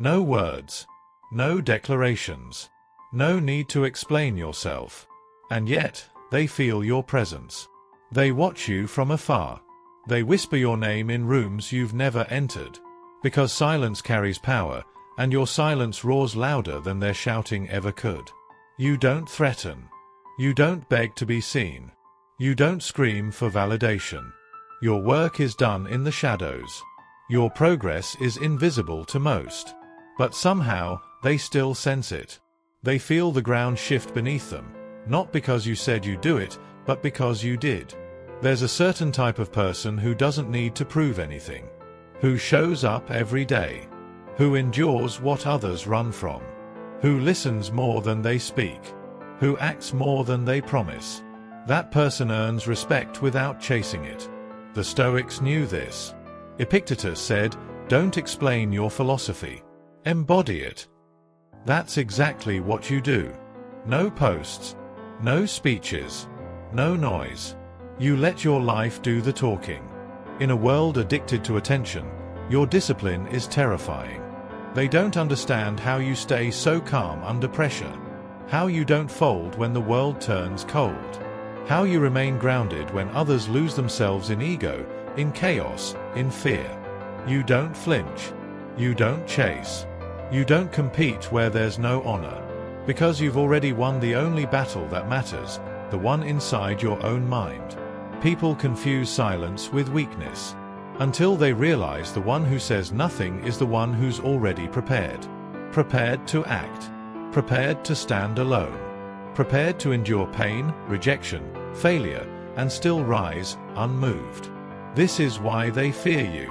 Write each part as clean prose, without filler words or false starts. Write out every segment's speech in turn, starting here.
No words. No declarations. No need to explain yourself. And yet, they feel your presence. They watch you from afar. They whisper your name in rooms you've never entered. Because silence carries power, and your silence roars louder than their shouting ever could. You don't threaten. You don't beg to be seen. You don't scream for validation. Your work is done in the shadows. Your progress is invisible to most. But somehow, they still sense it. They feel the ground shift beneath them, not because you said you'd do it, but because you did. There's a certain type of person who doesn't need to prove anything, who shows up every day, who endures what others run from, who listens more than they speak, who acts more than they promise. That person earns respect without chasing it. The Stoics knew this. Epictetus said, "Don't explain your philosophy. Embody it." That's exactly what you do. No posts, no speeches, no noise. You let your life do the talking. In a world addicted to attention, your discipline is terrifying. They don't understand how you stay so calm under pressure, how you don't fold when the world turns cold, how you remain grounded when others lose themselves in ego, in chaos, in fear. You don't flinch. You don't chase. You don't compete where there's no honor, because you've already won the only battle that matters, the one inside your own mind. People confuse silence with weakness, until they realize the one who says nothing is the one who's already prepared. Prepared to act. Prepared to stand alone. Prepared to endure pain, rejection, failure, and still rise, unmoved. This is why they fear you.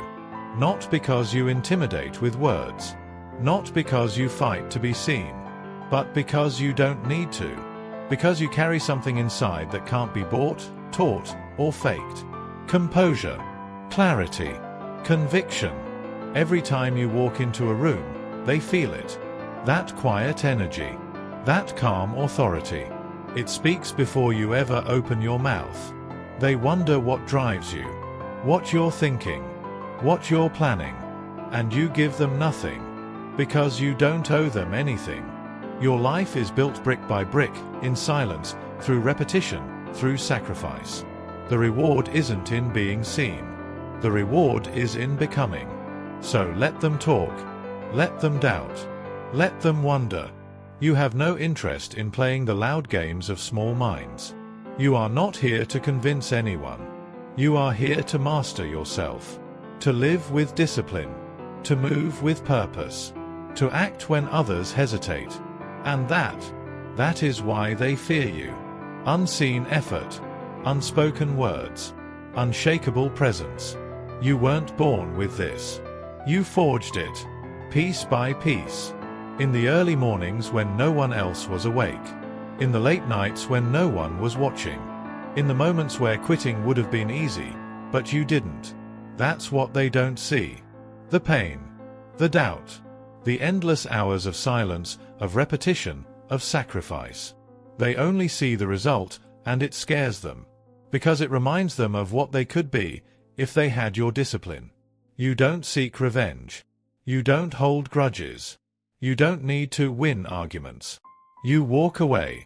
Not because you intimidate with words. Not because you fight to be seen, but because you don't need to. Because you carry something inside that can't be bought, taught, or faked. Composure, clarity, conviction. Every time you walk into a room, they feel it. That quiet energy, that calm authority. It speaks before you ever open your mouth. They wonder what drives you, what you're thinking, what you're planning, and you give them nothing. Because you don't owe them anything. Your life is built brick by brick, in silence, through repetition, through sacrifice. The reward isn't in being seen. The reward is in becoming. So let them talk. Let them doubt. Let them wonder. You have no interest in playing the loud games of small minds. You are not here to convince anyone. You are here to master yourself. To live with discipline. To move with purpose. To act when others hesitate. And that is why they fear you. Unseen effort, unspoken words, unshakable presence. You weren't born with this. You forged it, piece by piece. In the early mornings when no one else was awake. In the late nights when no one was watching. In the moments where quitting would have been easy, but you didn't. That's what they don't see. The pain, the doubt, the endless hours of silence, of repetition, of sacrifice. They only see the result, and it scares them, because it reminds them of what they could be if they had your discipline. You don't seek revenge. You don't hold grudges. You don't need to win arguments. You walk away,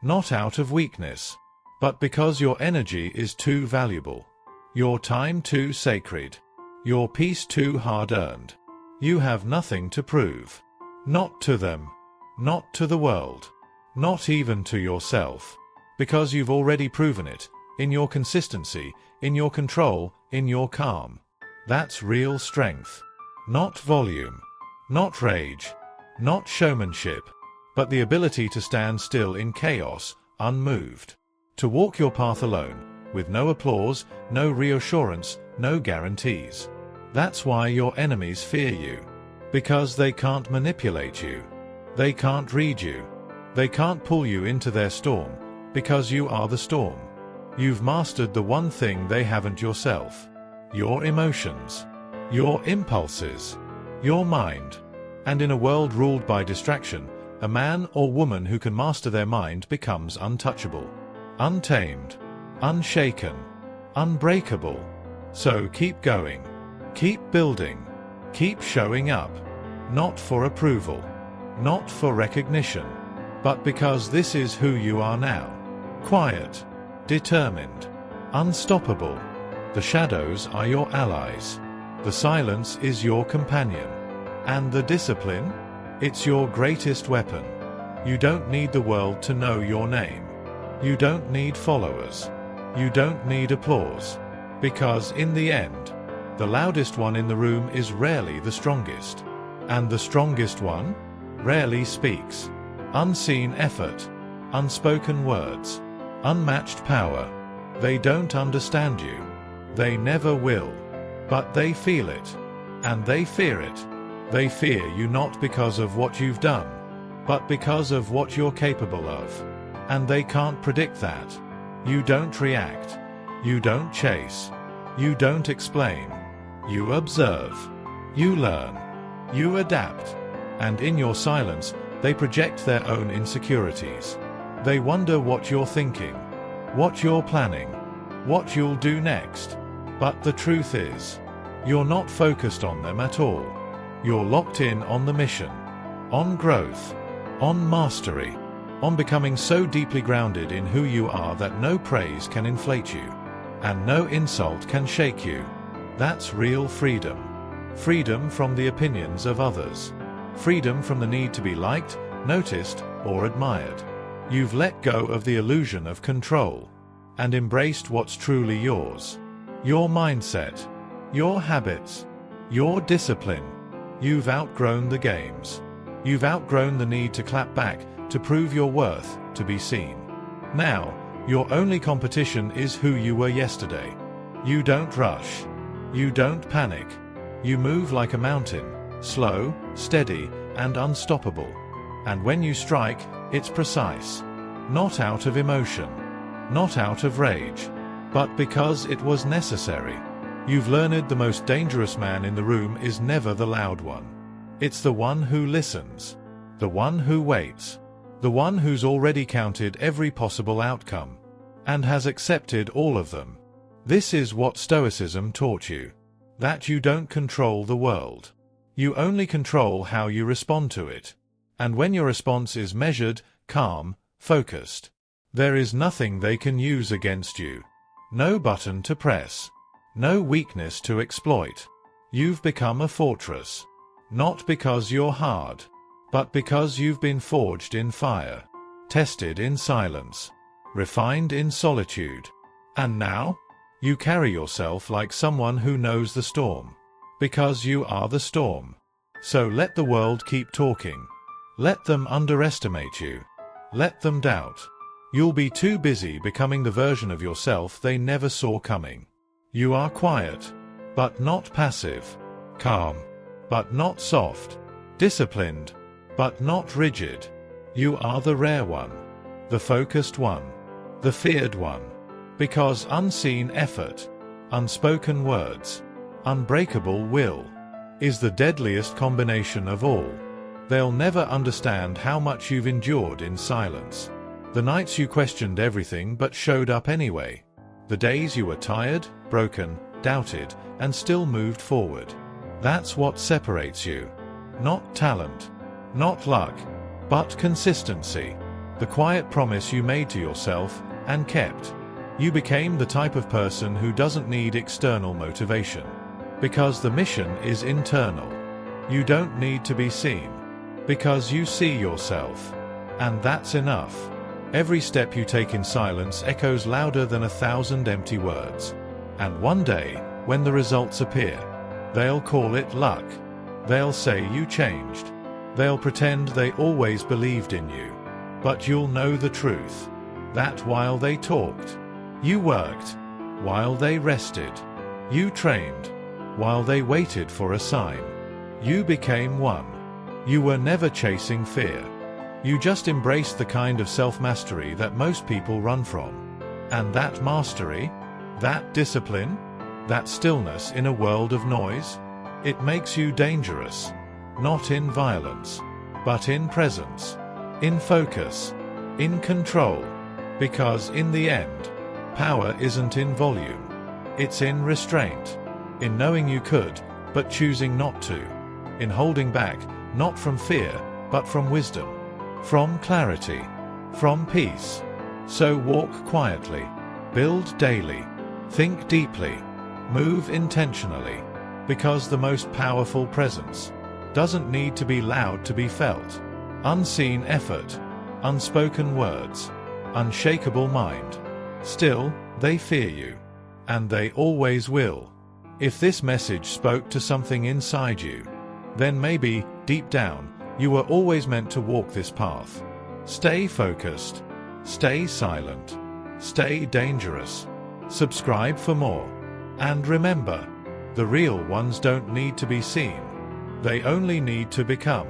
not out of weakness, but because your energy is too valuable, your time too sacred, your peace too hard-earned. You have nothing to prove. Not to them. Not to the world. Not even to yourself. Because you've already proven it, in your consistency, in your control, in your calm. That's real strength. Not volume. Not rage. Not showmanship. But the ability to stand still in chaos, unmoved. To walk your path alone, with no applause, no reassurance, no guarantees. That's why your enemies fear you. Because they can't manipulate you. They can't read you. They can't pull you into their storm, because you are the storm. You've mastered the one thing they haven't yourself. Your emotions. Your impulses. Your mind. And in a world ruled by distraction, a man or woman who can master their mind becomes untouchable. Untamed. Unshaken. Unbreakable. So keep going. Keep building. Keep showing up. Not for approval, not for recognition, but because this is who you are now. Quiet, determined, unstoppable. The shadows are your allies. The silence is your companion. And the discipline? It's your greatest weapon. You don't need the world to know your name. You don't need followers. You don't need applause. Because in the end, the loudest one in the room is rarely the strongest. And the strongest one rarely speaks. Unseen effort, unspoken words, unmatched power. They don't understand you. They never will. But they feel it. And they fear it. They fear you not because of what you've done, but because of what you're capable of. And they can't predict that. You don't react. You don't chase. You don't explain. You observe. You learn. You adapt. And in your silence, they project their own insecurities. They wonder what you're thinking, what you're planning, what you'll do next. But the truth is, you're not focused on them at all. You're locked in on the mission, on growth, on mastery, on becoming so deeply grounded in who you are that no praise can inflate you, and no insult can shake you. That's real freedom. Freedom from the opinions of others. Freedom from the need to be liked, noticed, or admired. You've let go of the illusion of control, and embraced what's truly yours. Your mindset, your habits, your discipline. You've outgrown the games. You've outgrown the need to clap back, to prove your worth, to be seen. Now, your only competition is who you were yesterday. You don't rush. You don't panic. You move like a mountain, slow, steady, and unstoppable. And when you strike, it's precise. Not out of emotion, not out of rage, but because it was necessary. You've learned the most dangerous man in the room is never the loud one. It's the one who listens, the one who waits, the one who's already counted every possible outcome, and has accepted all of them. This is what Stoicism taught you, that you don't control the world. You only control how you respond to it. And when your response is measured, calm, focused, there is nothing they can use against you. No button to press. No weakness to exploit. You've become a fortress. Not because you're hard, but because you've been forged in fire, tested in silence, refined in solitude. And now, you carry yourself like someone who knows the storm. Because you are the storm. So let the world keep talking. Let them underestimate you. Let them doubt. You'll be too busy becoming the version of yourself they never saw coming. You are quiet, but not passive. Calm, but not soft. Disciplined, but not rigid. You are the rare one. The focused one. The feared one. Because unseen effort, unspoken words, unbreakable will, is the deadliest combination of all. They'll never understand how much you've endured in silence. The nights you questioned everything but showed up anyway. The days you were tired, broken, doubted, and still moved forward. That's what separates you. Not talent, not luck, but consistency. The quiet promise you made to yourself and kept. You became the type of person who doesn't need external motivation. Because the mission is internal. You don't need to be seen. Because you see yourself. And that's enough. Every step you take in silence echoes louder than 1,000 empty words. And one day, when the results appear, they'll call it luck. They'll say you changed. They'll pretend they always believed in you. But you'll know the truth. That while they talked, you worked. While they rested, you trained. While they waited for a sign, you became one. You were never chasing fear. You just embraced the kind of self-mastery that most people run from. And that mastery, that discipline, that stillness in a world of noise, it makes you dangerous. Not in violence, but in presence, in focus, in control. Because in the end, power isn't in volume. It's in restraint. In knowing you could, but choosing not to. In holding back, not from fear, but from wisdom, from clarity, from peace. So walk quietly, build daily, think deeply, move intentionally, because the most powerful presence doesn't need to be loud to be felt. Unseen effort, unspoken words, unshakable mind. Still, they fear you. And they always will. If this message spoke to something inside you, then maybe, deep down, you were always meant to walk this path. Stay focused. Stay silent. Stay dangerous. Subscribe for more. And remember, the real ones don't need to be seen. They only need to become.